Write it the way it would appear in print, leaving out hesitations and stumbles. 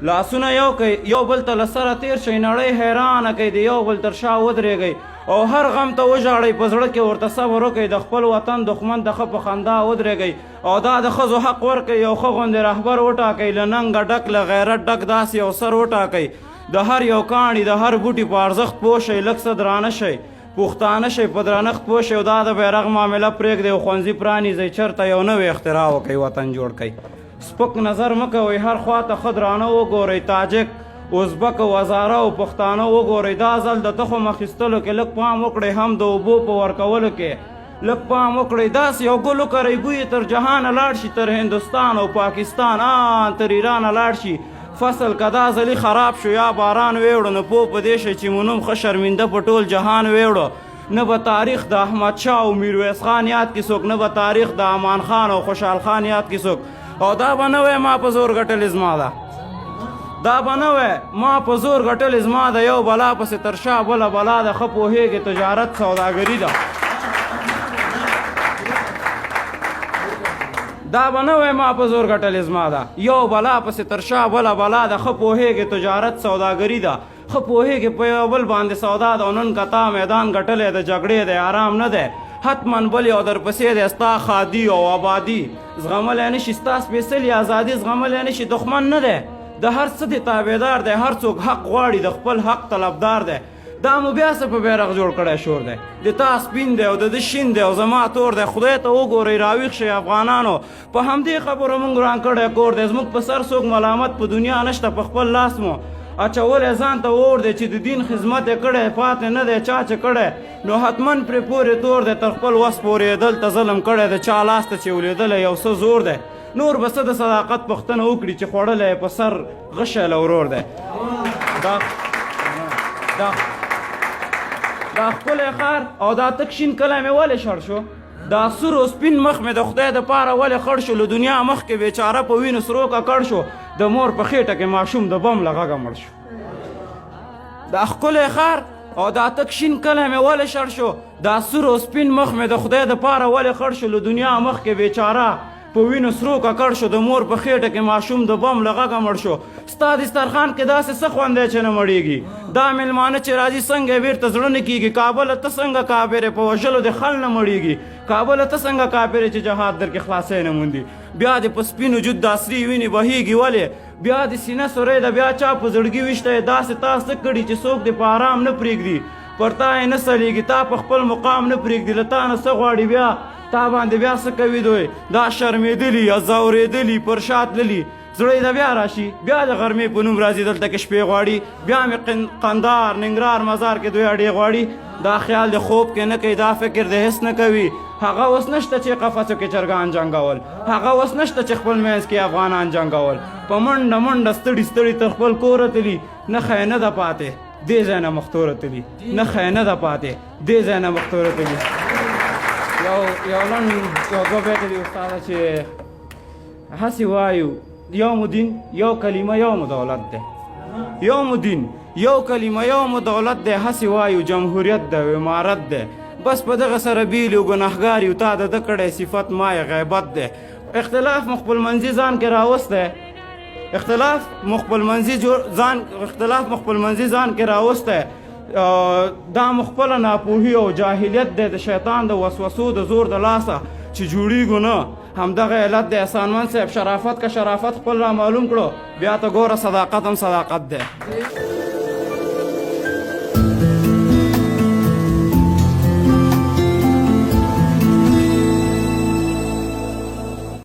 لاسونه یو کوي یو بل ته له سره تیر شئ نړۍ حیرانه کوي د یو بل تر شا ودرېږئ او هر غم ته وژاړئ په زړه کې ورته صبر وکئ د خپل وطن دښمن د ښه په خندا ودرېږئ او دا د ښځو حق ورکئ یو ښه غوندې رهبر وټاکئ له ننګه ډک له غیرت ډک داسې یو سر وټاکئ د هر یو کاڼي د هر بوټي په ارزښت پوه شئ لږ څه درانه شئ پښتانه شئ په درنښت پوه شئ او دا د بیرغ معامله پرېږدئ او ښوونځي پرانیزئ چېرته یو نوی اختراع وکئ وطن جوړ کئ سپک نظر مه کوئ هر خوا ته ښه درانه وګورئ تاجک ازبک او هزاره او پښتانه وګورئ دا ځل د تخم اخیستلو کې لږ پام وکړئ هم د اوبو په ورکولو کې لږ پام وکړئ داسې یو ګل وکرئ بوی تر جهانه لاړ شي تر هندوستان او پاکستان تر ایرانه لاړ شي فصل که دا ځلي خراب شو یا باران ویوړو نو پوه په دې شئ چې مونوم ښه شرمنده په ټول جهان ویوړو نه به تاریخ د احمدشاه او میرویس خان یاد کې څوک نه به تاریخ د امان خان او خوشحال خان یاد کې څوک او دا به نه وی ما په زور ګټلې زما ده دا به نه وی ما په زور ګټلې زما ده یو بلا پسې تر شا بله بلا ده ښه پوهېږې تجارت سوداګري ده دا به نه وی ما په زور ګټلې زما ده یو بلا پسې تر شا بله بلا ده ښه پوهېږې تجارت سوداګري ده ښه پوهېږې په یو بل باندې سودا ده او نن که تا میدان ګټلی د جګړې دی آرام نه دی حتما بل یو درپسې دی ستا خادي او آبادي زغملی نه شي ستا سپېڅلې ازادي زغملی نه شي دښمن نه دی د هر څه د تابعدار دی هر څوک حق غواړي د خپل حق طلبدار دی دا مو بیا څه په بیرغ جوړ کړی شور دی د تا سپین دی او د ده شین دی او زما تور دی خدای ته وګورئ راویښ شئ افغانانو په همدې خبرو موږ وران کړی کور دی زموږ په سر څوک ملامت په دنیا نشته په خپل لاس مو اچولی ځان ته اور دی چې د دین خدمت یې کړی پاتې نه دی چا چې کړی نو حتما پرې پورې تور دی تر خپل وس پورې دلته ظلم کړی د چا لاس ته چې ولیدلی یو څه زور دی نور به څه د صداقت پوښتنه وکړي چې خوړلی په سر غشی له ورور دی دا ښکلی ښار او دا تک شین کلی مې ولې شړ شو دا سور او سپین مخ مې د خدای دپاره ولې خړ شو له دنیا مخکې بېچاره په وینو سرو ککړ شو د مور په خېټه کې ماشوم د بم له غږه مړ شو دا ښکلی ښار او دا تک شین کلی مې ولې شړ شو دا سور او سپین مخ مې د خدای دپاره ولې خړ شو له دنیا مخکې بېچاره په وینو سرو ککړ شو د مور په خېټه کې ماشوم د بم له غږه مړ شو ستا دسترخوان کې داسې څه خوند دی چې نه مړېږي دا مېلمانه چې راځي څنګه یې بېرته زړه نه کېږي کابله ته څنګه کافر یې په وژلو د خل نه مړېږي کابله ته څنګه کافر یې چې جهاد در کې خلاصی نه موندي بیا دې په سپین وجود د عصري وینې بهېږي ولې بیا د سینه سوری د بیا چا په زړګي ویشته یې داسې تا څه کړي چې څوک دې په آرام نه پرېږدي پر تا یې نه سلیږي تا په خپل مقام نه پرېږدي له تا نه څه غواړي بیا تا باندې بیا څه کوي دوی دا شرمېدلي یا ځورېدلي پر شا تللي زړه یې د بیا راشي بیا د غرمې په نوم راځي دلته کې شپې غواړي بیا مې قندار ننګرهار مزار کې دوی اډې غواړي دا خیال د خوب کې نه کوي دا فکر د هېڅ نه کوي هغه اوس نشته چې قفسو کې چرګان جنګول هغه اوس نشته چې خپل منځ کې افغانان جنګول په منډه منډه ستړي ستړي تر خپل کوره تلي نښه یې نه ده پاتې دې ځای نه مختوره تلي نښه یې نه ده پاتې دې ځای نه مختوره تلي یو لنډ یو دوه بیته دي استاده چې هسې وایو یوم دین یو کلمه یوم دولت دی یوم دین یو کلمه یوم دولت دی هسې وایو جمهوریت دی امارت دی بس په دغه سره بیل یو ګناهګار یو تا د ده کړی صفت ما یې غیبت دی اختلاف مو خپلمنځي ځان کې راوستی اختلاف مو خپلمنځي ځان کې راوستی دا مو خپله ناپوهي او جاهلیت دی د شیطان د وسوسو د زور د لاسه چې جوړیږو نه همدغه علت دی احسانمند صاحب شرافت که شرافت خپل را معلوم کړو بیا ته ګوره صداقت هم صداقت دی